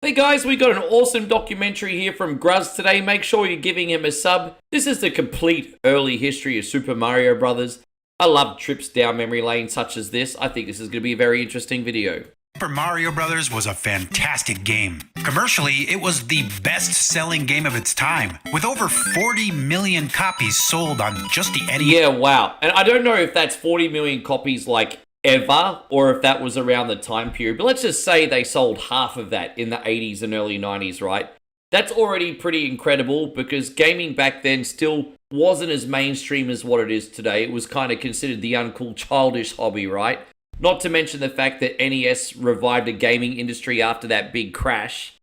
Hey guys, we got an awesome documentary here from Gruz today. Make sure you're giving him a sub. This is the complete early history of Super Mario Brothers. I love trips down memory lane such as this. I think this is going to be a very interesting video. Super Mario Brothers was a fantastic game. Commercially, it was the best-selling game of its time, with over 40 million copies sold on just the NES. Yeah, wow. And I don't know if that's 40 million copies like ever, or if that was around the time period, but let's just say they sold half of that in the 80s and early 90s, right? That's already pretty incredible because gaming back then still wasn't as mainstream as what it is today. It was kind of considered the uncool, childish hobby, right? Not to mention the fact that NES revived the gaming industry after that big crash.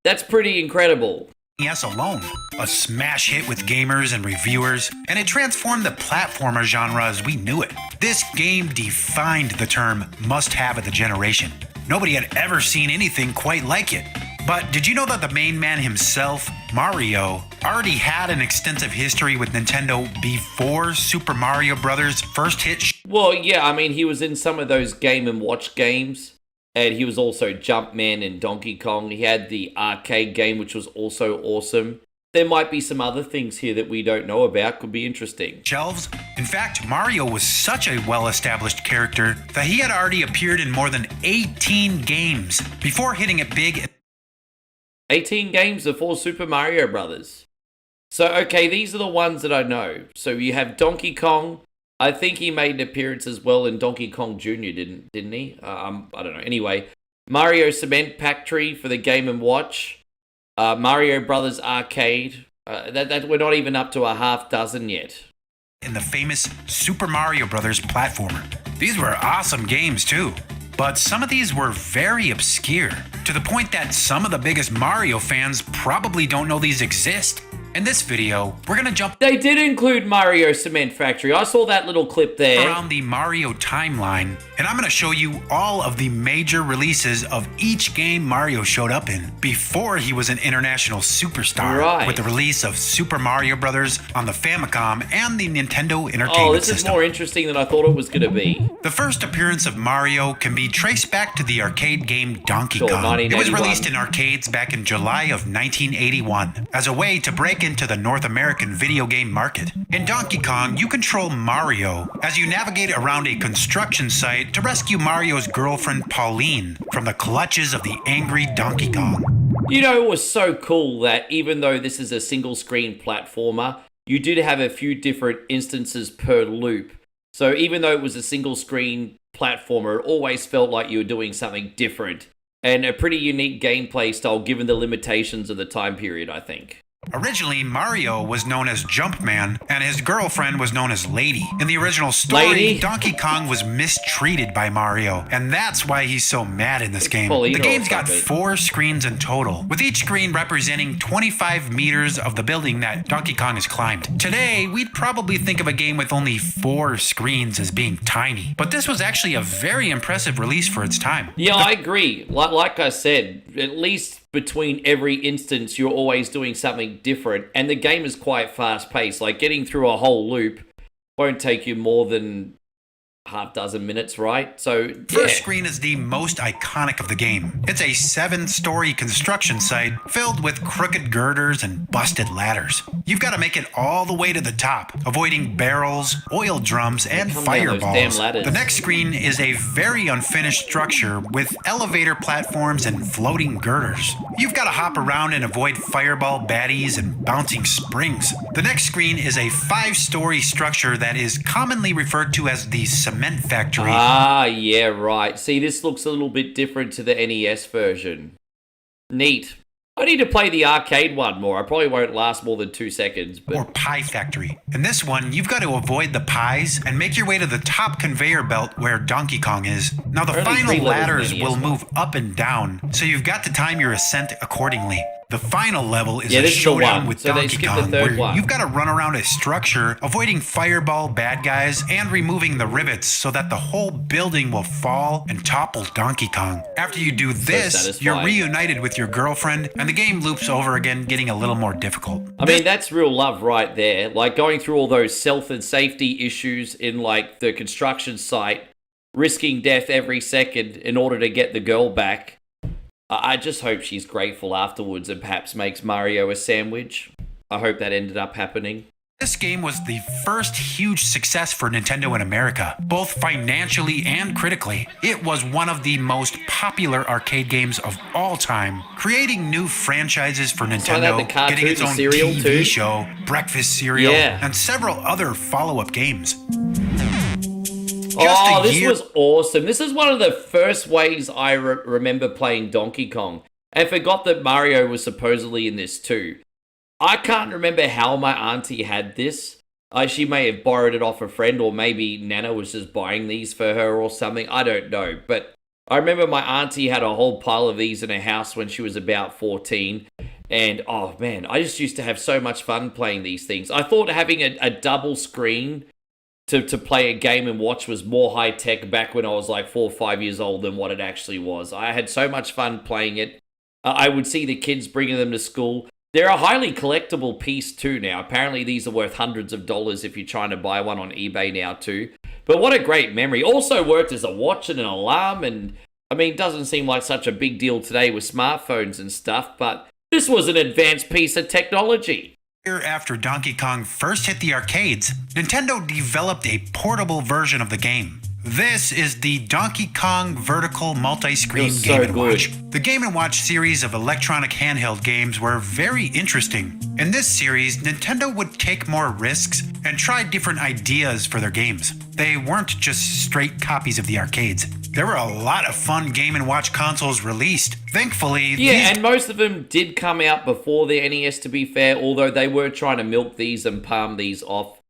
That's pretty incredible. NES alone, a smash hit with gamers and reviewers, and it transformed the platformer genre as we knew it. This game defined the term must-have of the generation. Nobody had ever seen anything quite like it. But did you know that the main man himself, Mario, already had an extensive history with Nintendo before Super Mario Bros. First hit? Well, yeah, I mean, he was in some of those Game & Watch games. And he was also Jumpman and Donkey Kong. He had the arcade game, which was also awesome. There might be some other things here that we don't know about. Could be interesting. Shelves. In fact, Mario was such a well-established character that he had already appeared in more than 18 games before hitting it big. 18 games before Super Mario Brothers. So, okay, these are the ones that I know. So you have Donkey Kong. I think he made an appearance as well in Donkey Kong Jr., didn't he? I don't know. Anyway, Mario Cement Factory for the Game & Watch. Mario Brothers Arcade. That we're not even up to a half dozen yet. In the famous Super Mario Bros. Platformer. These were awesome games too. But some of these were very obscure, to the point that some of the biggest Mario fans probably don't know these exist. In this video, we're gonna jump. They did include Mario Cement Factory. I saw that little clip there. Around the Mario timeline, and I'm gonna show you all of the major releases of each game Mario showed up in before he was an international superstar. Right. With the release of Super Mario Bros. On the Famicom and the Nintendo Entertainment Oh, this System. is more interesting than I thought it was gonna be. The first appearance of Mario can be traced back to the arcade game Donkey Sure, Kong. It was 1981. released in arcades back in July of 1981 as a way to break into the North American video game market. In Donkey Kong, you control Mario as you navigate around a construction site to rescue Mario's girlfriend Pauline from the clutches of the angry Donkey Kong. You know, it was so cool that even though this is a single screen platformer, you did have a few different instances per loop. So even though it was a single screen platformer, it always felt like you were doing something different. And a pretty unique gameplay style given the limitations of the time period, I think. Originally, Mario was known as Jumpman, and his girlfriend was known as Lady. In the original story, Lady? Donkey Kong was mistreated by Mario, and that's why he's so mad in this game. Paulino The game's got or something. 4 screens in total, with each screen representing 25 meters of the building that Donkey Kong has climbed. Today, we'd probably think of a game with only 4 screens as being tiny, but this was actually a very impressive release for its time. Yeah, I agree. Like I said, at least between every instance, you're always doing something different. And the game is quite fast-paced. Like, getting through a whole loop won't take you more than half dozen minutes, right? So, yeah. First screen is the most iconic of the game. It's a 7-story construction site filled with crooked girders and busted ladders. You've got to make it all the way to the top, avoiding barrels, oil drums, and Come down those damn fireballs. ladders. The next screen is a very unfinished structure with elevator platforms and floating girders. You've got to hop around and avoid fireball baddies and bouncing springs. The next screen is a 5-story structure that is commonly referred to as the cement factory. Ah, yeah, right. See, this looks a little bit different to the NES version. Neat. I need to play the arcade one more. I probably won't last more than 2 seconds, but Or pie factory. In this one, you've got to avoid the pies and make your way to the top conveyor belt where Donkey Kong is. Now the There are only 3 final levels in ladders the will NES move up and down, so you've got to time your ascent accordingly. The final level is Yeah, a this is the showdown one. with So they Donkey skipped the Kong, third where one. you've got to run around a structure, avoiding fireball bad guys and removing the rivets so that the whole building will fall and topple Donkey Kong. After you do this, you're satisfying. reunited with your girlfriend, and the game loops over again, getting a little more difficult. I mean, that's real love right there. Like, going through all those health and safety issues in, like, the construction site, risking death every second in order to get the girl back. I just hope she's grateful afterwards and perhaps makes Mario a sandwich. I hope that ended up happening. This game was the first huge success for Nintendo in America, both financially and critically. It was one of the most popular arcade games of all time, creating new franchises for Nintendo, getting its own TV show, breakfast cereal, and several other follow-up games. This was awesome. This is one of the first ways I remember playing Donkey Kong, and forgot that Mario was supposedly in this too. I can't remember how my auntie had this. She may have borrowed it off a friend, or maybe Nana was just buying these for her or something. I don't know. But I remember my auntie had a whole pile of these in her house when she was about 14. And, oh man, I just used to have so much fun playing these things. I thought having a double screen to play a game and watch was more high-tech back when I was like 4 or 5 years old than what it actually was. I had so much fun playing it. I would see the kids bringing them to school. They're a highly collectible piece too now. Apparently these are worth hundreds of dollars if you're trying to buy one on eBay now too. But what a great memory. Also worked as a watch and an alarm, and I mean, it doesn't seem like such a big deal today with smartphones and stuff, but this was an advanced piece of technology. Year after Donkey Kong first hit the arcades, Nintendo developed a portable version of the game. This is the Donkey Kong Vertical Multi-Screen Game & Watch. The Game & Watch series of electronic handheld games were very interesting. In this series, Nintendo would take more risks and try different ideas for their games. They weren't just straight copies of the arcades. There were a lot of fun Game & Watch consoles released. Thankfully, and most of them did come out before the NES, to be fair, although they were trying to milk these and palm these off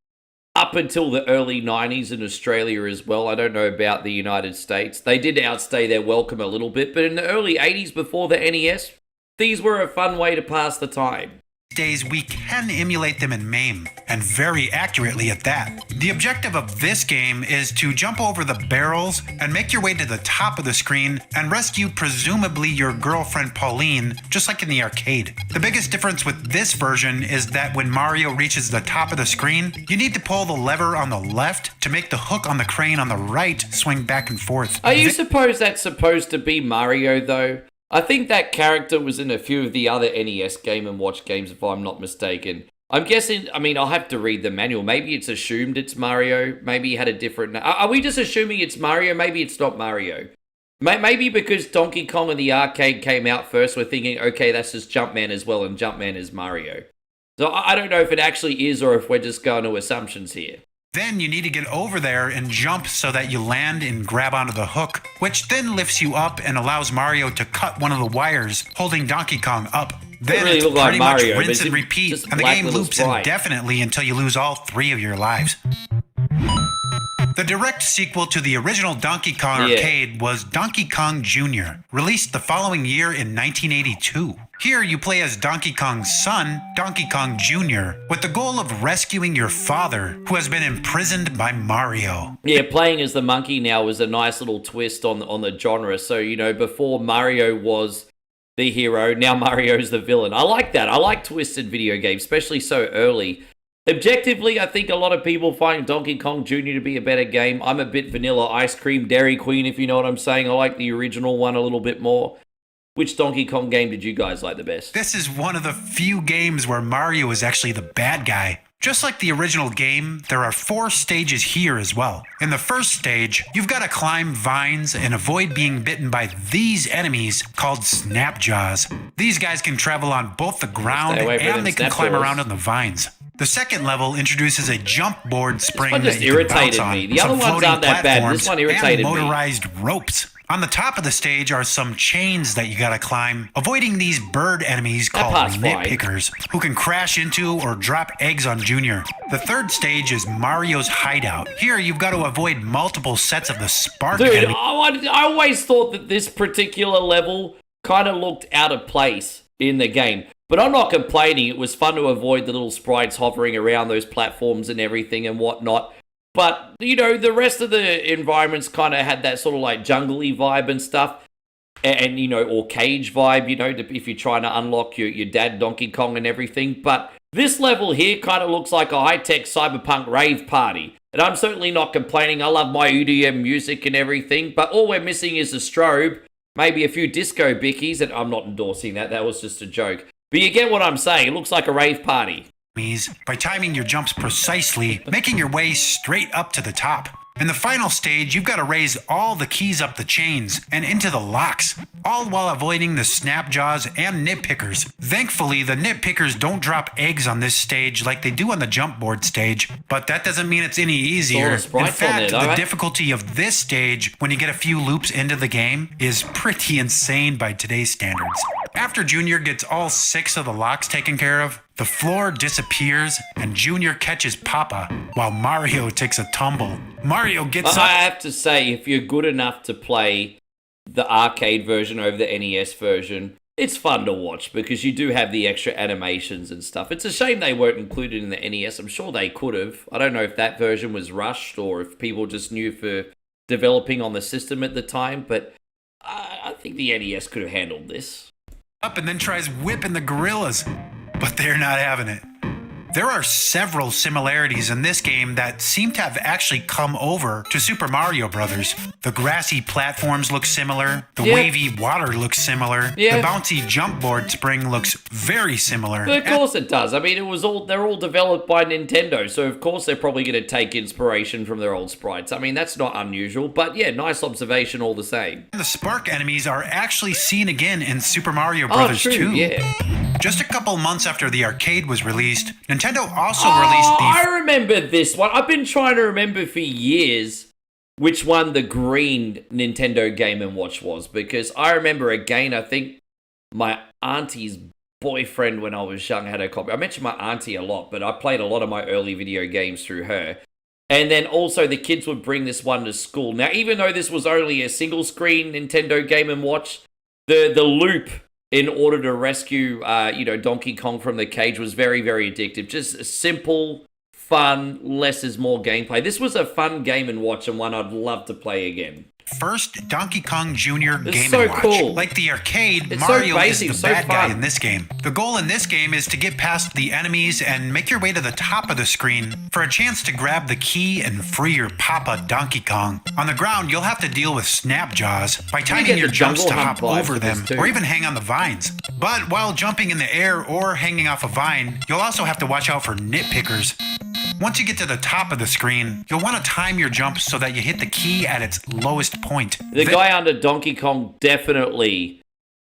up until the early 90s in Australia as well. I don't know about the United States. They did outstay their welcome a little bit, but in the early 80s before the NES, these were a fun way to pass the time. Days we can emulate them in MAME, and very accurately at that. The objective of this game is to jump over the barrels and make your way to the top of the screen and rescue presumably your girlfriend Pauline, just like in the arcade. The biggest difference with this version is that when Mario reaches the top of the screen, you need to pull the lever on the left to make the hook on the crane on the right swing back and forth. Are you suppose that's supposed to be Mario though? I think that character was in a few of the other NES Game & Watch games, if I'm not mistaken. I'm guessing, I mean, I'll have to read the manual. Maybe it's assumed it's Mario. Maybe he had a different... Are we just assuming it's Mario? Maybe it's not Mario. Maybe because Donkey Kong in the arcade came out first, we're thinking, okay, that's just Jumpman as well, and Jumpman is Mario. So I don't know if it actually is, or if we're just going to assumptions here. Then you need to get over there and jump so that you land and grab onto the hook, which then lifts you up and allows Mario to cut one of the wires holding Donkey Kong up. Then really it's pretty like Mario, much rinse and repeat, and the game loops indefinitely until you lose all 3 of your lives. The direct sequel to the original Donkey Kong arcade was Donkey Kong Jr., released the following year in 1982. Here you play as Donkey Kong's son, Donkey Kong Jr., with the goal of rescuing your father, who has been imprisoned by Mario. Yeah, playing as the monkey now was a nice little twist on the genre. So, you know, before Mario was the hero, now Mario's the villain. I like that. I like twisted video games, especially so early. Objectively, I think a lot of people find Donkey Kong Jr. to be a better game. I'm a bit vanilla ice cream Dairy Queen, if you know what I'm saying. I like the original one a little bit more. Which Donkey Kong game did you guys like the best? This is one of the few games where Mario is actually the bad guy. Just like the original game, there are 4 stages here as well. In the first stage, you've got to climb vines and avoid being bitten by these enemies called Snapjaws. These guys can travel on both the ground and they can climb around on the vines. The second level introduces a jump board spring that you can bounce on, the other ones aren't that bad. This one irritated and motorized ropes. On the top of the stage are some chains that you gotta climb, avoiding these bird enemies called nitpickers, who can crash into or drop eggs on Junior. The third stage is Mario's hideout. Here you've got to avoid multiple sets of the spark enemy. I always thought that this particular level kind of looked out of place in the game. But I'm not complaining. It was fun to avoid the little sprites hovering around those platforms and everything and whatnot. But, you know, the rest of the environments kind of had that sort of like jungly vibe and stuff. And, you know, or cage vibe, you know, if you're trying to unlock your dad Donkey Kong and everything. But this level here kind of looks like a high-tech cyberpunk rave party. And I'm certainly not complaining. I love my EDM music and everything. But all we're missing is a strobe. maybe a few disco bickies, and I'm not endorsing that. That was just a joke. But you get what I'm saying. It looks like a rave party. By timing your jumps precisely, making your way straight up to the top. In the final stage, you've got to raise all the keys up the chains and into the locks, all while avoiding the snap jaws and nitpickers. Thankfully, the nitpickers don't drop eggs on this stage like they do on the jump board stage, but that doesn't mean it's any easier. In fact, the difficulty of this stage, when you get a few loops into the game, is pretty insane by today's standards. After Junior gets all 6 of the locks taken care of, the floor disappears and Junior catches Papa while Mario takes a tumble. Mario gets up. I have to say, if you're good enough to play the arcade version over the NES version, it's fun to watch because you do have the extra animations and stuff. It's a shame they weren't included in the NES. I'm sure they could have. I don't know if that version was rushed or if people just knew for developing on the system at the time, but I think the NES could have handled this. Up and then tries whipping the gorillas, but they're not having it. There are several similarities in this game that seem to have actually come over to Super Mario Brothers. The grassy platforms look similar, the wavy water looks similar, the bouncy jump board spring looks very similar. But of course it does. I mean, they're all developed by Nintendo, so of course they're probably going to take inspiration from their old sprites. I mean, that's not unusual, but yeah, nice observation all the same. The spark enemies are actually seen again in Super Mario Brothers 2. Yeah. Just a couple months after the arcade was released, Nintendo also released the... I remember this one. I've been trying to remember for years which one the green Nintendo Game & Watch was, because I remember again, I think my auntie's boyfriend when I was young had a copy. I mentioned my auntie a lot, but I played a lot of my early video games through her. And then also the kids would bring this one to school. Now, even though this was only a single screen Nintendo Game & Watch, the loop in order to rescue, Donkey Kong from the cage was very, very addictive. Just simple, fun, less is more gameplay. This was a fun Game & Watch and one I'd love to play again. First Donkey Kong Jr. Game so & Watch. Cool. Like the arcade, It's Mario so basic, is the bad so guy fun. in this game. The goal in this game is to get past the enemies and make your way to the top of the screen for a chance to grab the key and free your Papa Donkey Kong. On the ground, you'll have to deal with snap jaws by timing your jumps to hop over them or even hang on the vines. But while jumping in the air or hanging off a vine, you'll also have to watch out for nitpickers. Once you get to the top of the screen, you'll want to time your jump so that you hit the key at its lowest point. The guy under Donkey Kong definitely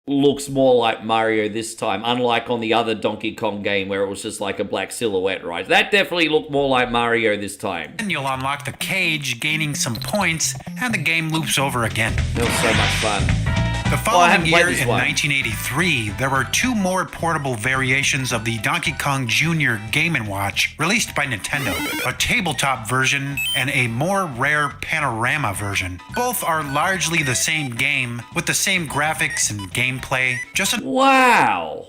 looks more like Mario this time, unlike on the other Donkey Kong game where it was just like a black silhouette, right? That definitely looked more like Mario this time. Then you'll unlock the cage, gaining some points, and the game loops over again. That was so much fun. The following year, in 1983, there were 2 more portable variations of the Donkey Kong Jr. Game & Watch released by Nintendo, a tabletop version and a more rare panorama version. Both are largely the same game, with the same graphics and gameplay, Wow!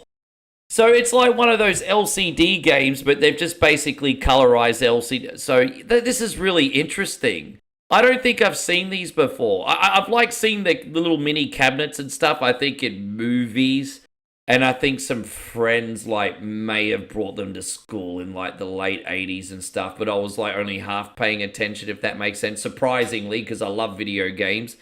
So it's like one of those LCD games, but they've just basically colorized LCD. So this is really interesting. I don't think I've seen these before. I've like seen the little mini cabinets and stuff, I think in movies. And I think some friends like may have brought them to school in like the late 80s and stuff. But I was like only half paying attention, if that makes sense. Surprisingly, because I love video games.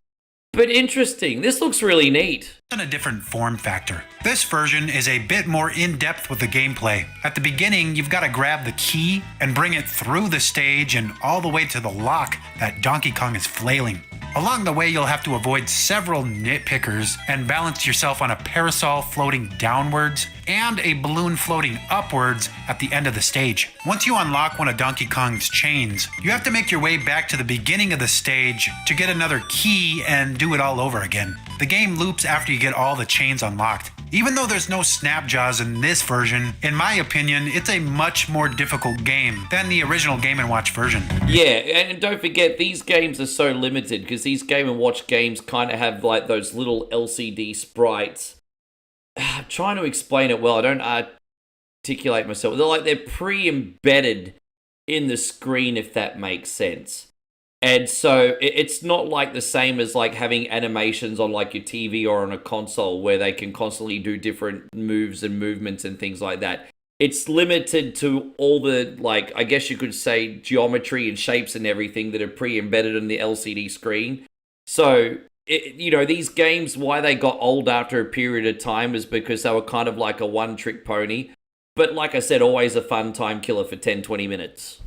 But interesting. This looks really neat. In a different form factor. This version is a bit more in-depth with the gameplay. At the beginning, you've got to grab the key and bring it through the stage and all the way to the lock that Donkey Kong is flailing. Along the way, you'll have to avoid several nitpickers and balance yourself on a parasol floating downwards and a balloon floating upwards at the end of the stage. Once you unlock one of Donkey Kong's chains, you have to make your way back to the beginning of the stage to get another key and do it all over again. The game loops after you get all the chains unlocked. Even though there's no snap jaws in this version, in my opinion, it's a much more difficult game than the original Game & Watch version. Yeah, and don't forget, these games are so limited because these Game & Watch games kind of have like those little LCD sprites. I'm trying to explain it well. I don't articulate myself. They're pre-embedded in the screen, if that makes sense. And so it's not like the same as like having animations on like your TV or on a console where they can constantly do different moves and movements and things like that. It's limited to all the, like, I guess you could say geometry and shapes and everything that are pre-embedded in the LCD screen. So these games, why they got old after a period of time is because they were kind of like a one-trick pony. But like I said, always a fun time killer for 10, 20 minutes.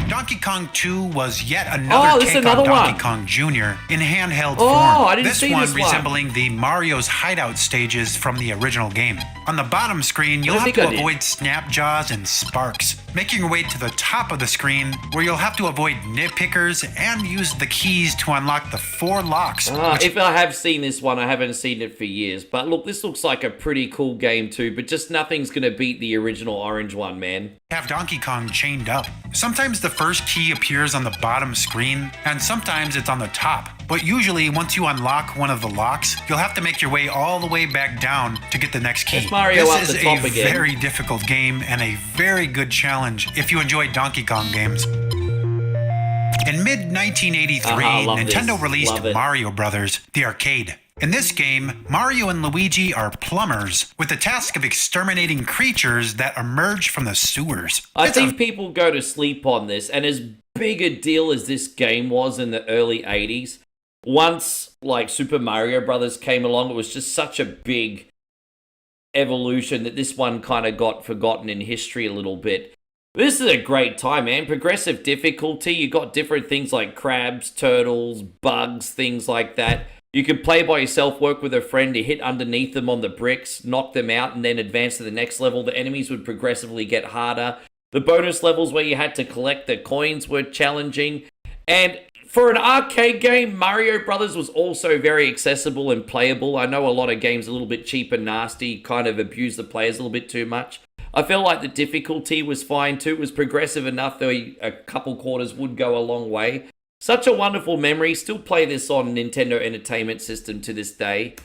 Donkey Kong 2 was yet another take another on Donkey one. Kong Jr. in handheld Oh, form. I didn't see this one. Resembling the Mario's hideout stages from the original game. On the bottom screen, you'll have to avoid snap jaws and sparks, making your way to the top of the screen, where you'll have to avoid nitpickers and use the keys to unlock the 4 locks. If I have seen this one, I haven't seen it for years. But look, this looks like a pretty cool game too, but just nothing's going to beat the original orange one, man. Have Donkey Kong chained up. Sometimes the first key appears on the bottom screen, and sometimes it's on the top. But usually, once you unlock one of the locks, you'll have to make your way all the way back down to get the next key. This is a very difficult game and a very good challenge if you enjoy Donkey Kong games. In mid-1983, Nintendo released Mario Bros., the arcade. In this game, Mario and Luigi are plumbers with the task of exterminating creatures that emerge from the sewers. I think people go to sleep on this, and as big a deal as this game was in the early 80s, once like Super Mario Brothers came along, it was just such a big evolution that this one kind of got forgotten in history a little bit. This is a great time, man. Progressive difficulty. You got different things like crabs, turtles, bugs, things like that. You could play by yourself, work with a friend to hit underneath them on the bricks, knock them out, and then advance to the next level. The enemies would progressively get harder. The bonus levels where you had to collect the coins were challenging. And for an arcade game, Mario Brothers was also very accessible and playable. I know a lot of games are a little bit cheap and nasty, kind of abuse the players a little bit too much. I felt like the difficulty was fine too. It was progressive enough, though a couple quarters would go a long way. Such a wonderful memory. Still play this on Nintendo Entertainment System to this day.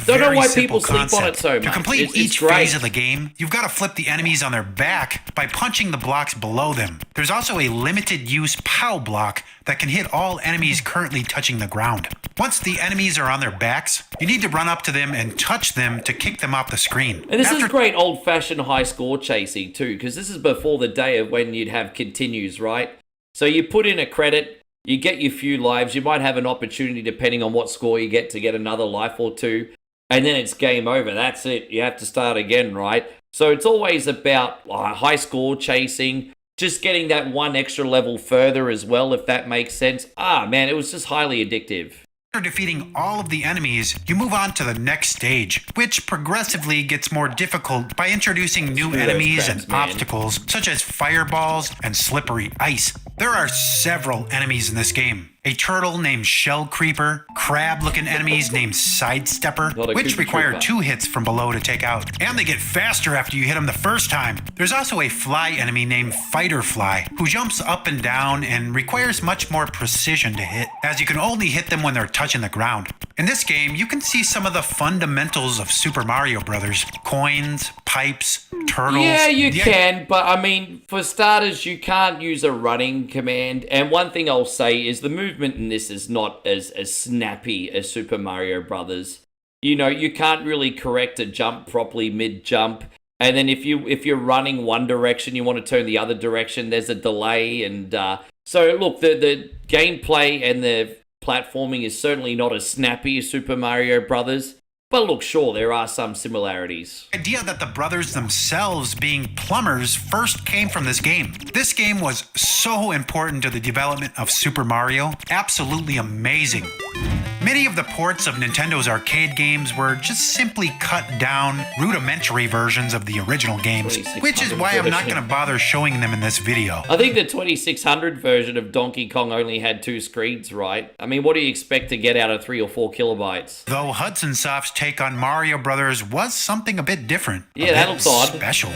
Don't know why people sleep on it so much. To complete each phase of the game, you've got to flip the enemies on their back by punching the blocks below them. There's also a limited use POW block that can hit all enemies currently touching the ground. Once the enemies are on their backs, you need to run up to them and touch them to kick them off the screen. And this is great old-fashioned high score chasing too, because this is before the day of when you'd have continues, right? So you put in a credit, you get your few lives, you might have an opportunity, depending on what score you get, to get another life or two, and then it's game over. That's it. You have to start again, right? So it's always about high score chasing, just getting that one extra level further as well, if that makes sense. Man, it was just highly addictive. After defeating all of the enemies, you move on to the next stage, which progressively gets more difficult by introducing new enemies and obstacles, such as fireballs and slippery ice. There are several enemies in this game. A turtle named Shell Creeper, crab-looking enemies named Sidestepper, which require 2 hits from below to take out. And they get faster after you hit them the first time. There's also a fly enemy named Fighter Fly, who jumps up and down and requires much more precision to hit, as you can only hit them when they're touching the ground. In this game, you can see some of the fundamentals of Super Mario Brothers. Coins, pipes, turtles. Yeah, you can, but I mean, for starters, you can't use a running command. And one thing I'll say is the movement in this is not as snappy as Super Mario Brothers. You know, you can't really correct a jump properly mid-jump. And then if you're running one direction, you want to turn the other direction, there's a delay. And so, look, the gameplay and the platforming is certainly not as snappy as Super Mario Brothers. But look, sure, there are some similarities. The idea that the brothers themselves being plumbers first came from this game. This game was so important to the development of Super Mario. Absolutely amazing. Many of the ports of Nintendo's arcade games were just simply cut down, rudimentary versions of the original games, which is why I'm not going to bother showing them in this video. I think the 2600 version of Donkey Kong only had 2 screens, right? I mean, what do you expect to get out of 3 or 4 kilobytes? Though Hudson Soft's take on Mario Brothers was something a bit different. Yeah, that looks odd. Special.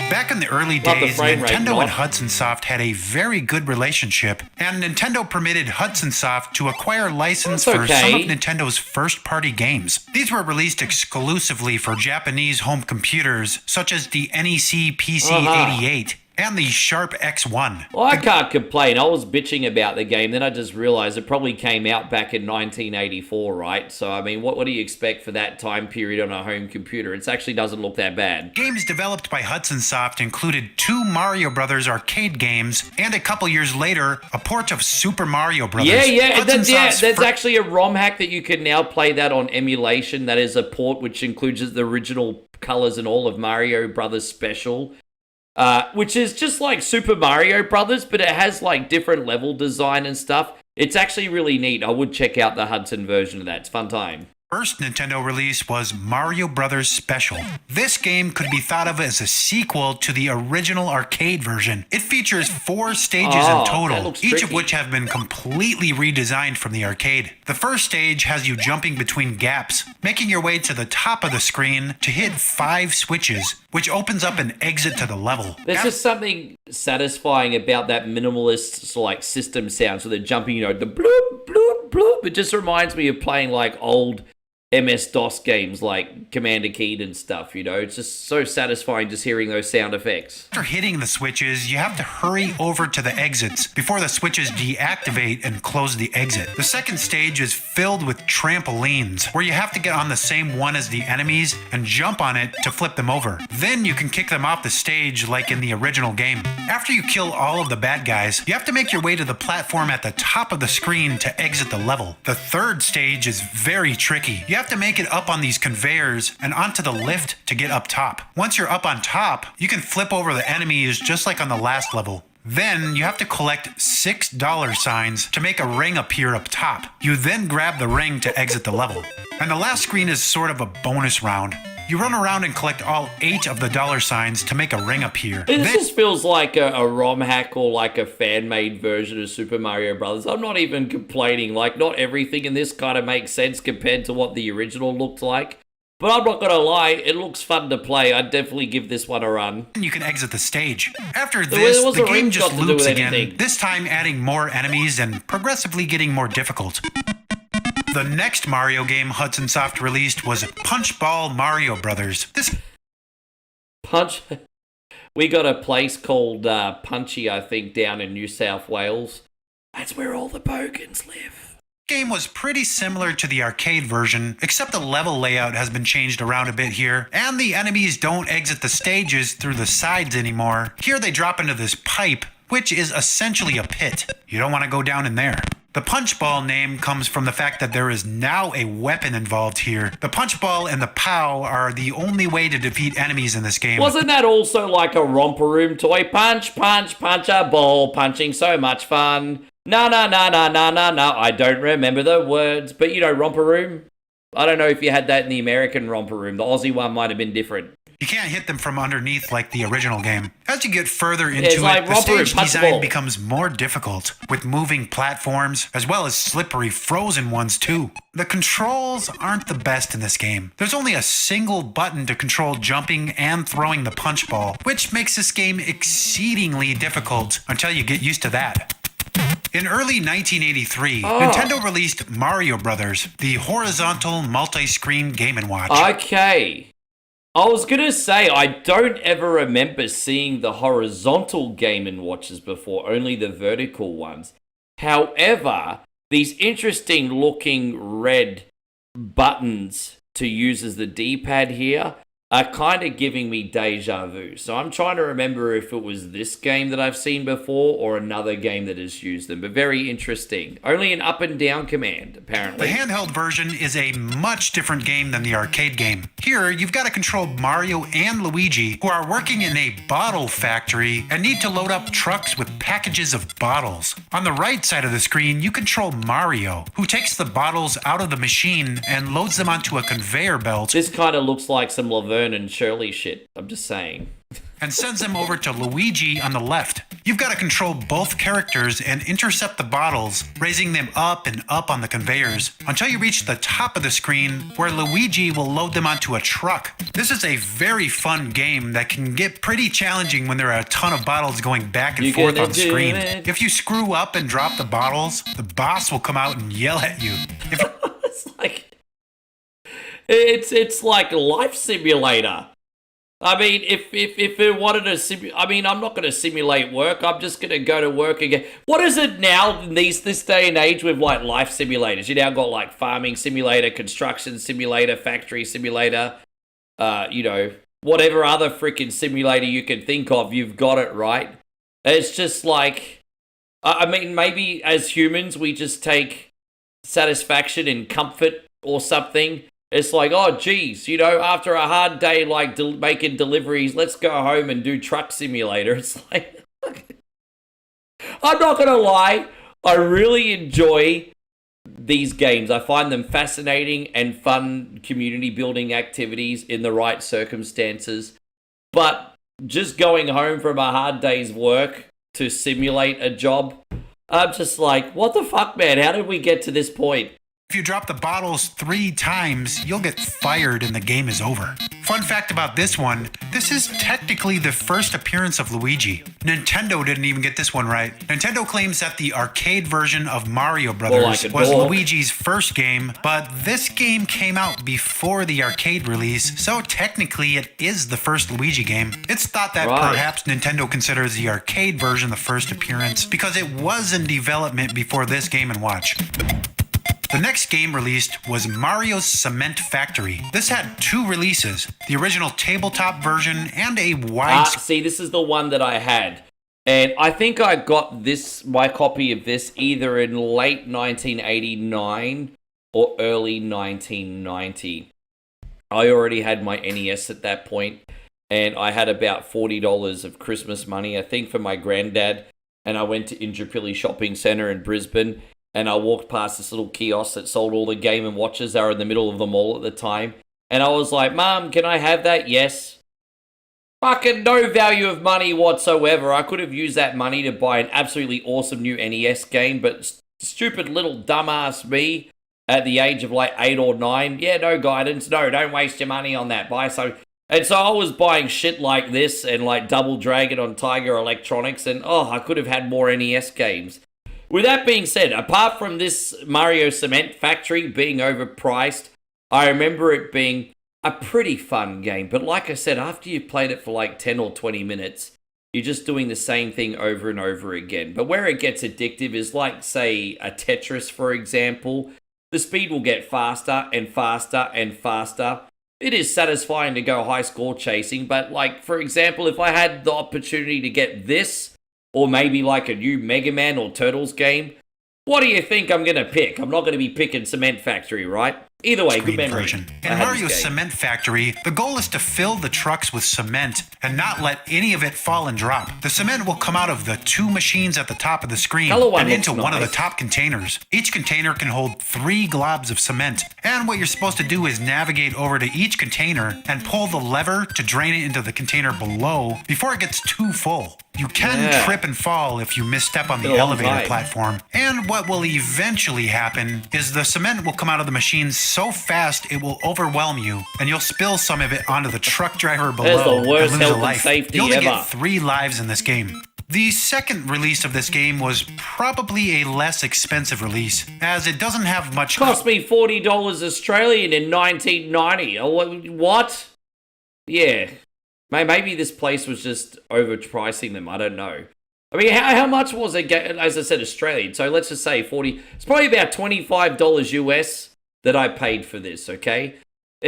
Back in the early days, Nintendo and Hudson Soft had a very good relationship, and Nintendo permitted Hudson Soft to acquire license for some of Nintendo's first-party games. These were released exclusively for Japanese home computers, such as the NEC PC-88 and the Sharp X1. Well, I can't complain. I was bitching about the game, then I just realized it probably came out back in 1984, right? So, I mean, what do you expect for that time period on a home computer? It actually doesn't look that bad. Games developed by Hudson Soft included 2 Mario Brothers arcade games, and a couple years later, a port of Super Mario Brothers. There's actually a ROM hack that you can now play that on emulation. That is a port which includes the original colors and all of Mario Brothers Special. Which is just like Super Mario Brothers, but it has like different level design and stuff. It's actually really neat. I would check out the Hudson version of that. It's a fun time. First Nintendo release was Mario Brothers Special. This game could be thought of as a sequel to the original arcade version. It features 4 stages in total, each of which have been completely redesigned from the arcade. The first stage has you jumping between gaps, making your way to the top of the screen to hit 5 switches, which opens up an exit to the level. There's just something satisfying about that minimalist like system sound. So the jumping, the bloop, bloop, bloop. It just reminds me of playing like old MS-DOS games like Commander Keen and stuff, It's just so satisfying just hearing those sound effects. After hitting the switches, you have to hurry over to the exits before the switches deactivate and close the exit. The second stage is filled with trampolines, where you have to get on the same one as the enemies and jump on it to flip them over. Then you can kick them off the stage like in the original game. After you kill all of the bad guys, you have to make your way to the platform at the top of the screen to exit the level. The third stage is very tricky. You have to make it up on these conveyors and onto the lift to get up top. Once you're up on top, you can flip over the enemies just like on the last level. Then you have to collect $6 signs to make a ring appear up top. You then grab the ring to exit the level. And the last screen is sort of a bonus round. You run around and collect all 8 of the dollar signs to make a ring appear. This just feels like a ROM hack or like a fan-made version of Super Mario Brothers. I'm not even complaining. Like, not everything in this kind of makes sense compared to what the original looked like. But I'm not going to lie, it looks fun to play. I'd definitely give this one a run. You can exit the stage. After this, the game just loops again, this time adding more enemies and progressively getting more difficult. The next Mario game Hudson Soft released was Punchball Mario Brothers. We got a place called Punchy, I think, down in New South Wales. That's where all the bogans live. Game was pretty similar to the arcade version, except the level layout has been changed around a bit here, and the enemies don't exit the stages through the sides anymore. Here they drop into this pipe, which is essentially a pit. You don't want to go down in there. The punchball name comes from the fact that there is now a weapon involved here. The punchball and the POW are the only way to defeat enemies in this game. Wasn't that also like a romper room toy? Punch, punch, punch a ball, punching so much fun. No, I don't remember the words. But romper room? I don't know if you had that in the American romper room. The Aussie one might have been different. You can't hit them from underneath like the original game. As you get further into it, the stage design becomes more difficult, with moving platforms, as well as slippery frozen ones too. The controls aren't the best in this game. There's only a single button to control jumping and throwing the punch ball, which makes this game exceedingly difficult until you get used to that. In early 1983, Nintendo released Mario Brothers, the horizontal multi-screen Game & Watch. Okay. I was going to say, I don't ever remember seeing the horizontal Game & Watches before, only the vertical ones. However, these interesting looking red buttons to use as the D-pad here are kind of giving me deja vu. So I'm trying to remember if it was this game that I've seen before or another game that has used them. But very interesting. Only an up and down command, apparently. The handheld version is a much different game than the arcade game. Here, you've got to control Mario and Luigi, who are working in a bottle factory and need to load up trucks with packages of bottles. On the right side of the screen, you control Mario, who takes the bottles out of the machine and loads them onto a conveyor belt. This kind of looks like some Laverne and Shirley shit. I'm just saying. And sends them over to Luigi on the left. You've got to control both characters and intercept the bottles, raising them up and up on the conveyors until you reach the top of the screen where Luigi will load them onto a truck. This is a very fun game that can get pretty challenging when there are a ton of bottles going back and forth on screen. If you screw up and drop the bottles, the boss will come out and yell at you. It's like Life Simulator. I mean, if it wanted to I mean, I'm not going to simulate work. I'm just going to go to work again. What is it now in this day and age with like life simulators? You now got like farming simulator, construction simulator, factory simulator, you know, whatever other freaking simulator you can think of, you've got it, right? It's just like, I mean, maybe as humans, we just take satisfaction in comfort or something. It's like, oh, geez, you know, after a hard day like making deliveries, let's go home and do Truck Simulator. It's like, I'm not going to lie, I really enjoy these games. I find them fascinating and fun community building activities in the right circumstances. But just going home from a hard day's work to simulate a job, I'm just like, what the fuck, man? How did we get to this point? If you drop the bottles 3 times, you'll get fired and the game is over. Fun fact about this one, this is technically the first appearance of Luigi. Nintendo didn't even get this one right. Nintendo claims that the arcade version of Mario Brothers was Luigi's first game, but this game came out before the arcade release, so technically it is the first Luigi game. It's thought that perhaps Nintendo considers the arcade version the first appearance because it was in development before this Game & Watch. The next game released was Mario's Cement Factory. This had 2 releases, the original tabletop version and a wide... see, this is the one that I had. And I think I got my copy of this either in late 1989 or early 1990. I already had my NES at that point, and I had about $40 of Christmas money, I think, for my granddad. And I went to Indooroopilly Shopping Centre in Brisbane, and I walked past this little kiosk that sold all the Game & Watches. They were in the middle of the mall at the time. And I was like, Mom, can I have that? Yes. Fucking no value of money whatsoever. I could have used that money to buy an absolutely awesome new NES game, but stupid little dumbass me at the age of like 8 or 9, yeah, no guidance. No, don't waste your money on that. And so I was buying shit like this and like Double Dragon on Tiger Electronics, and I could have had more NES games. With that being said, apart from this Mario Cement Factory being overpriced, I remember it being a pretty fun game. But like I said, after you've played it for like 10 or 20 minutes, you're just doing the same thing over and over again. But where it gets addictive is like, say, a Tetris, for example. The speed will get faster and faster and faster. It is satisfying to go high score chasing, but like, for example, if I had the opportunity to get this, or maybe like a new Mega Man or Turtles game, what do you think I'm going to pick? I'm not going to be picking Cement Factory, right? Either way, good memory. In Mario's Cement Factory, the goal is to fill the trucks with cement and not let any of it fall and drop. The cement will come out of the 2 machines at the top of the screen and into one of the top containers. Each container can hold 3 globs of cement. And what you're supposed to do is navigate over to each container and pull the lever to drain it into the container below before it gets too full. You can trip and fall if you misstep on the elevator platform. And what will eventually happen is the cement will come out of the machines so fast it will overwhelm you, and you'll spill some of it onto the truck driver below the worst and lose a health life. and safety You only ever. get 3 lives in this game. The second release of this game was probably a less expensive release, as it doesn't have much... Cost me $40 Australian in 1990. What? Yeah. Maybe this place was just overpricing them. I don't know. I mean, how much was it? As I said, Australian. So let's just say 40. It's probably about $25 US that I paid for this, okay?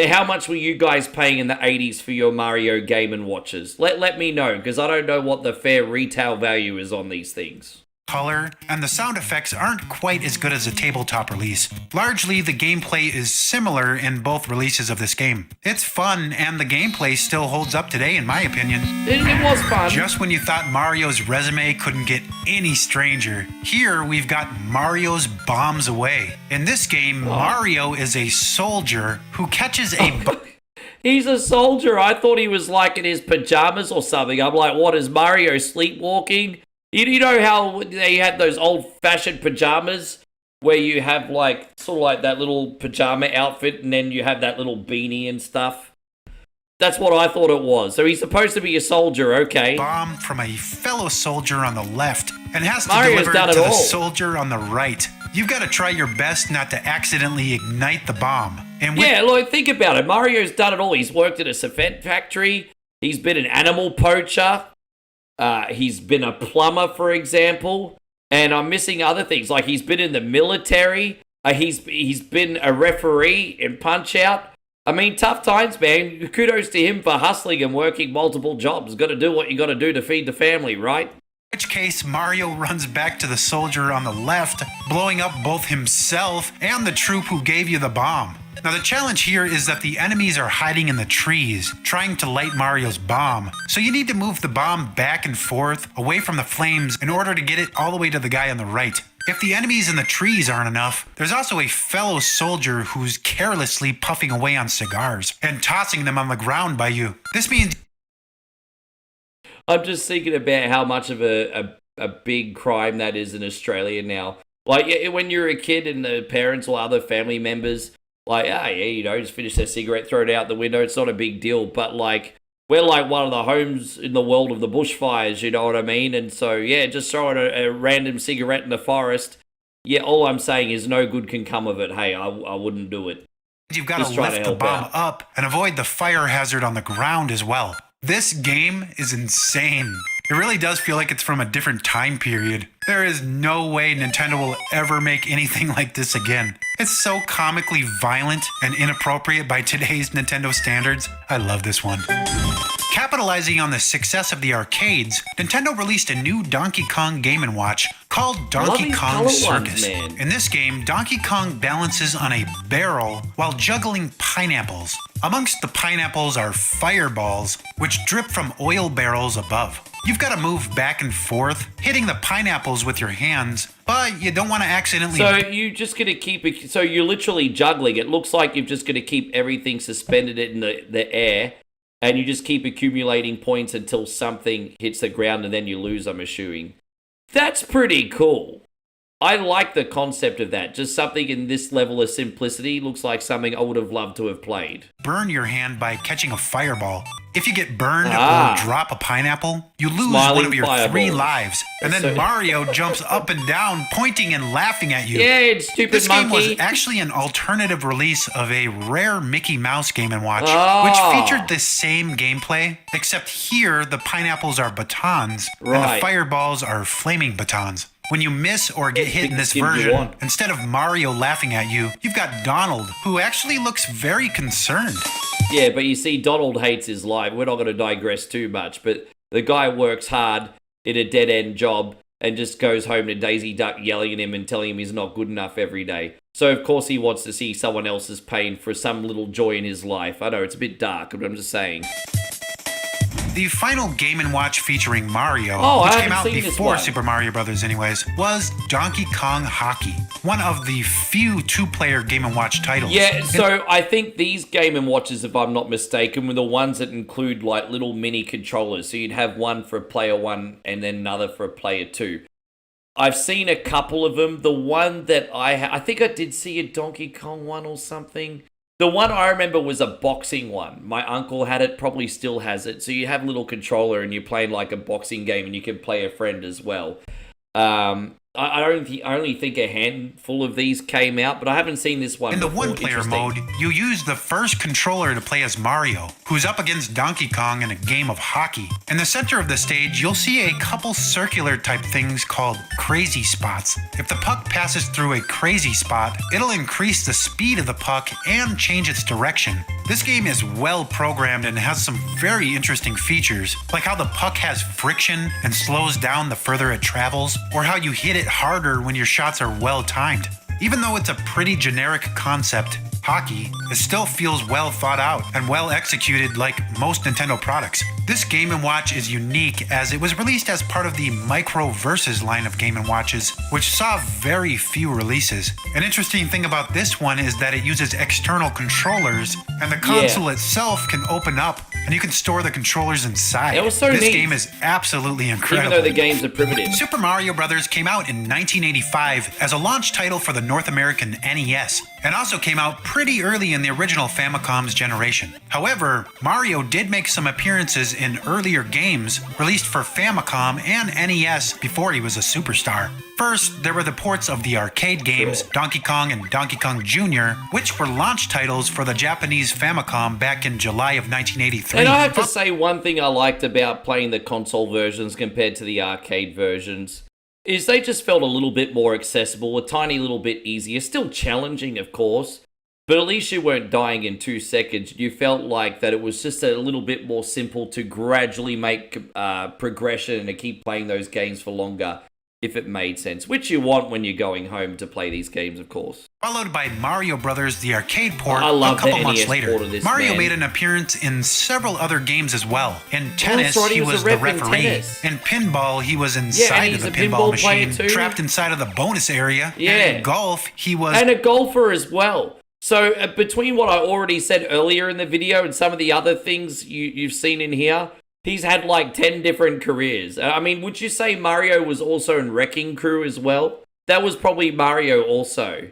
How much were you guys paying in the 80s for your Mario Game & Watches? Let me know, because I don't know what the fair retail value is on these things. Color, and the sound effects aren't quite as good as a tabletop release. Largely, the gameplay is similar in both releases of this game. It's fun, and the gameplay still holds up today, in my opinion. It was fun. Just when you thought Mario's resume couldn't get any stranger, here we've got Mario's Bombs Away. In this game, Mario is a soldier who catches a... He's a soldier. I thought he was like in his pajamas or something. I'm like, what, is Mario sleepwalking? You know how they had those old-fashioned pajamas where you have like sort of like that little pajama outfit and then you have that little beanie and stuff? That's what I thought it was. So he's supposed to be a soldier, okay. Bomb from a fellow soldier on the left and has to Mario's deliver it to the soldier on the right. You've got to try your best not to accidentally ignite the bomb. And yeah, look, think about it. Mario's done it all. He's worked at a cement factory. He's been an animal poacher. He's been a plumber, for example. And I'm missing other things. Like he's been in the military. He's been a referee in Punch-Out. I mean, tough times, man. Kudos to him for hustling and working multiple jobs. Got to do what you got to do to feed the family, right? In which case, Mario runs back to the soldier on the left, blowing up both himself and the troop who gave you the bomb. Now, the challenge here is that the enemies are hiding in the trees, trying to light Mario's bomb. So you need to move the bomb back and forth, away from the flames, in order to get it all the way to the guy on the right. If the enemies in the trees aren't enough, there's also a fellow soldier who's carelessly puffing away on cigars and tossing them on the ground by you. This means... I'm just thinking about how much of a big crime that is in Australia now. Like, when you're a kid and the parents or other family members, like, just finish their cigarette, throw it out the window, it's not a big deal. But, like, we're like one of the homes in the world of the bushfires, you know what I mean? And so, just throwing a random cigarette in the forest, all I'm saying is no good can come of it. Hey, I wouldn't do it. You've got to lift the bomb up and avoid the fire hazard on the ground as well. This game is insane. It really does feel like it's from a different time period. There is no way Nintendo will ever make anything like this again. It's so comically violent and inappropriate by today's Nintendo standards. I love this one. Capitalizing on the success of the arcades, Nintendo released a new Donkey Kong Game & Watch called Donkey Kong Circus. In this game, Donkey Kong balances on a barrel while juggling pineapples. Amongst the pineapples are fireballs, which drip from oil barrels above. You've got to move back and forth, hitting the pineapples with your hands, but you don't want to accidentally... So you're just going to keep it... So you're literally juggling. It looks like you're just going to keep everything suspended in the air, and you just keep accumulating points until something hits the ground, and then you lose, I'm assuming. That's pretty cool. I like the concept of that. Just something in this level of simplicity looks like something I would have loved to have played. Burn your hand by catching a fireball. If you get burned or drop a pineapple, you lose one of your 3 lives. And then Mario jumps up and down, pointing and laughing at you. Yeah, stupid this monkey. This game was actually an alternative release of a rare Mickey Mouse Game & Watch, which featured the same gameplay, except here the pineapples are batons, and the fireballs are flaming batons. When you miss or get hit in this version, instead of Mario laughing at you, you've got Donald, who actually looks very concerned. Yeah, but you see, Donald hates his life. We're not going to digress too much, but the guy works hard in a dead-end job and just goes home to Daisy Duck yelling at him and telling him he's not good enough every day. So, of course, he wants to see someone else's pain for some little joy in his life. I know, it's a bit dark, but I'm just saying. The final Game & Watch featuring Mario, which came out before Super Mario Bros. Anyways, was Donkey Kong Hockey, one of the few 2-player Game & Watch titles. Yeah, so I think these Game & Watches, if I'm not mistaken, were the ones that include like little mini controllers. So you'd have one for player 1 and then another for player 2. I've seen a couple of them. The one that I think I did see a Donkey Kong one or something. The one I remember was a boxing one. My uncle had it, probably still has it. So you have a little controller and you're playing like a boxing game and you can play a friend as well. I only think a handful of these came out, but I haven't seen this one before. In the one-player mode, you use the first controller to play as Mario, who's up against Donkey Kong in a game of hockey. In the center of the stage, you'll see a couple circular-type things called crazy spots. If the puck passes through a crazy spot, it'll increase the speed of the puck and change its direction. This game is well programmed and has some very interesting features, like how the puck has friction and slows down the further it travels, or how you hit it harder when your shots are well timed. Even though it's a pretty generic concept, hockey, it still feels well thought out and well executed like most Nintendo products. This Game & Watch is unique as it was released as part of the Micro Versus line of Game & Watches, which saw very few releases. An interesting thing about this one is that it uses external controllers, and the console itself can open up, and you can store the controllers inside. It was so this neat. Game is absolutely incredible. Even though the games are primitive. Super Mario Bros. Came out in 1985 as a launch title for the North American NES, and also came out pretty early in the original Famicom's generation. However, Mario did make some appearances in earlier games released for Famicom and NES before he was a superstar. First, there were the ports of the arcade games Donkey Kong and Donkey Kong Jr., which were launch titles for the Japanese Famicom back in July of 1983. And I have to say, one thing I liked about playing the console versions compared to the arcade versions is they just felt a little bit more accessible, a tiny little bit easier. Still challenging, of course, but at least you weren't dying in 2 seconds. You felt like that it was just a little bit more simple to gradually make progression and to keep playing those games for longer, if it made sense, which you want when you're going home to play these games, of course. Followed by Mario Brothers, the arcade port, I love a couple the months NES later. port of this, Mario man. made an appearance in several other games as well. In tennis, right, he was the a ref in referee. tennis. In pinball, he was inside of the he's a pinball pinball player machine, too. trapped inside of the bonus area. Yeah. And in golf, he was... And a golfer as well. So between what I already said earlier in the video and some of the other things you've seen in here, he's had like 10 different careers. I mean, would you say Mario was also in Wrecking Crew as well? That was probably Mario also.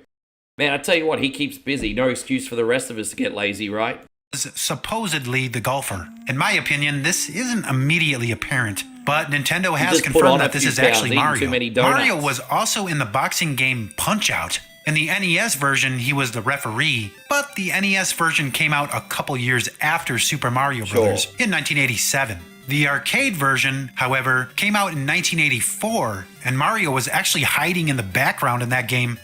Man, I tell you what, he keeps busy. No excuse for the rest of us to get lazy, right? supposedly the golfer. In my opinion, this isn't immediately apparent, but Nintendo has just put on confirmed a that this few is actually pounds, eating too Mario. many donuts. Mario was also in the boxing game Punch-Out! In the NES version, he was the referee, but the NES version came out a couple years after Super Mario Bros. In 1987. The arcade version, however, came out in 1984, and Mario was actually hiding in the background in that game.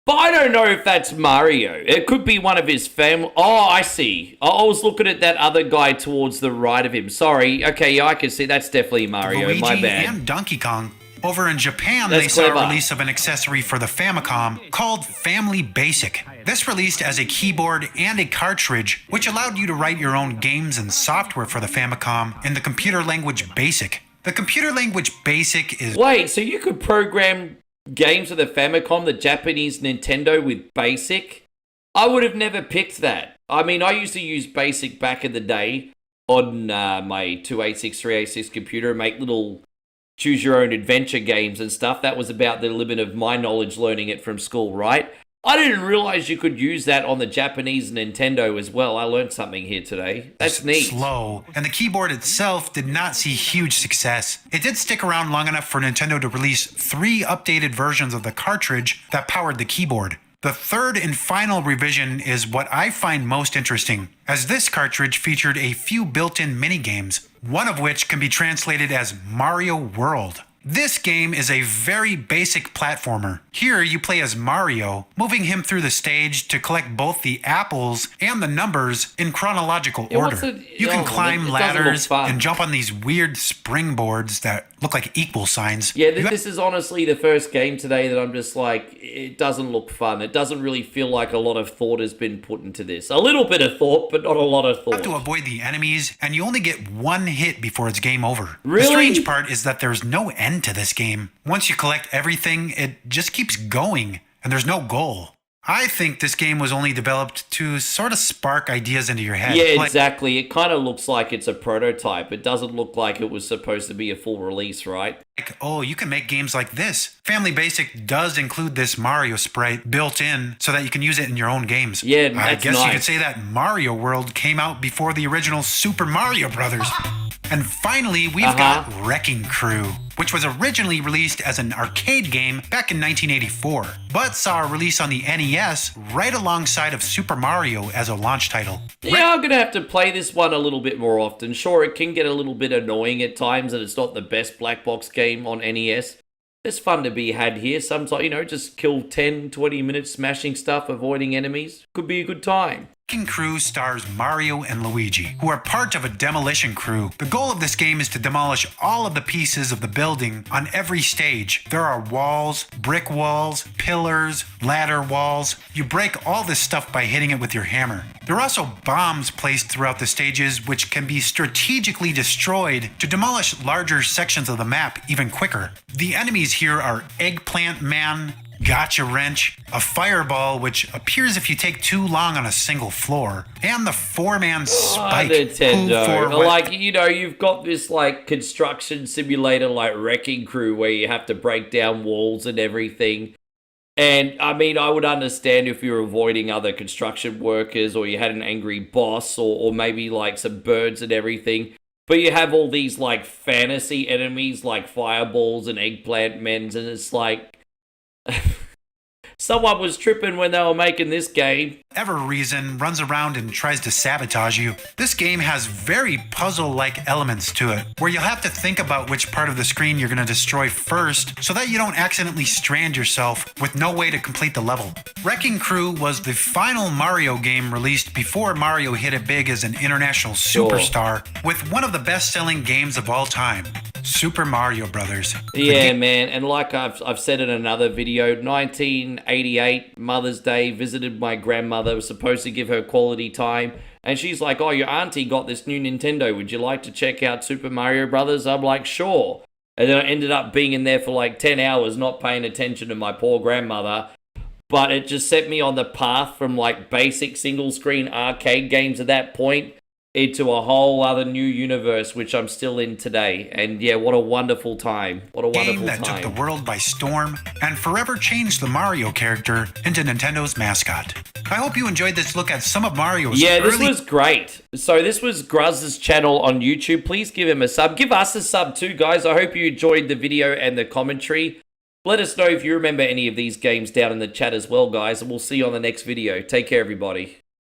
But I don't know if that's Mario. It could be one of his family. Oh, I see. I was looking at that other guy towards the right of him. Sorry. Okay, yeah, I can see. That's definitely Mario. Luigi My bad. and Donkey Kong. Over in Japan, That's they saw clever. a release of an accessory for the Famicom called Family Basic. This released as a keyboard and a cartridge, which allowed you to write your own games and software for the Famicom in the computer language BASIC. The computer language BASIC is... Wait, so you could program games for the Famicom, the Japanese Nintendo, with BASIC? I would have never picked that. I mean, I used to use BASIC back in the day on my 286, 386 computer and make little choose your own adventure games and stuff. That was about the limit of my knowledge learning it from school, right? I didn't realize you could use that on the Japanese Nintendo as well. I learned something here today. That's neat. slow, and the keyboard itself did not see huge success. It did stick around long enough for Nintendo to release 3 updated versions of the cartridge that powered the keyboard. The third and final revision is what I find most interesting, as this cartridge featured a few built-in minigames, one of which can be translated as Mario World. This game is a very basic platformer. Here you play as Mario, moving him through the stage to collect both the apples and the numbers in chronological order. You can climb ladders and jump on these weird springboards that look like equal signs. Yeah, this is honestly the first game today that I'm just like, it doesn't look fun. It doesn't really feel like a lot of thought has been put into this. A little bit of thought, but not a lot of thought. You have to avoid the enemies, and you only get 1 hit before it's game over. Really? The strange part is that there's no end to this game. Once you collect everything, it just keeps going, and there's no goal. I think this game was only developed to sort of spark ideas into your head. Yeah, exactly. It kind of looks like it's a prototype. It doesn't look like it was supposed to be a full release, right? Like, oh, you can make games like this. Family Basic does include this Mario sprite built in so that you can use it in your own games. Yeah, I that's guess nice. you could say that Mario World came out before the original Super Mario Brothers. And finally, we've got Wrecking Crew, which was originally released as an arcade game back in 1984, but saw a release on the NES right alongside of Super Mario as a launch title. Yeah, I'm going to have to play this one a little bit more often. Sure, it can get a little bit annoying at times and it's not the best black box game on NES. There's fun to be had here. Sometimes, just kill 10, 20 minutes smashing stuff, avoiding enemies. Could be a good time. Wrecking Crew stars Mario and Luigi, who are part of a demolition crew. The goal of this game is to demolish all of the pieces of the building on every stage. There are walls, brick walls, pillars, ladder walls. You break all this stuff by hitting it with your hammer. There are also bombs placed throughout the stages which can be strategically destroyed to demolish larger sections of the map even quicker. The enemies here are Eggplant Man, Gotcha Wrench, a fireball which appears if you take too long on a single floor, and the 4-man Spike. Nintendo. You've got this construction simulator like Wrecking Crew where you have to break down walls and everything. And I mean, I would understand if you're avoiding other construction workers or you had an angry boss or maybe like some birds and everything. But you have all these like fantasy enemies like fireballs and eggplant mens, and it's like someone was tripping when they were making this game. Ever reason runs around and tries to sabotage you. This game has very puzzle-like elements to it, where you'll have to think about which part of the screen you're going to destroy first so that you don't accidentally strand yourself with no way to complete the level. Wrecking Crew was the final Mario game released before Mario hit it big as an international superstar with one of the best-selling games of all time, Super Mario Brothers. Yeah, man, and like I've said in another video, 1988 Mother's Day, visited my grandmother, was supposed to give her quality time, and she's like, oh, your auntie got this new Nintendo, would you like to check out Super Mario Brothers? I'm like, sure. And then I ended up being in there for like 10 hours not paying attention to my poor grandmother, but it just set me on the path from like basic single screen arcade games at that point into a whole other new universe, which I'm still in today. And yeah, what a wonderful time. What a wonderful game that time. took the world by storm and forever changed the Mario character into Nintendo's mascot. I hope you enjoyed this look at some of Mario's this was great. So this was Gruz's channel on YouTube. Please give him a sub. Give us a sub too, guys. I hope you enjoyed the video and the commentary. Let us know if you remember any of these games down in the chat as well, guys. And we'll see you on the next video. Take care, everybody.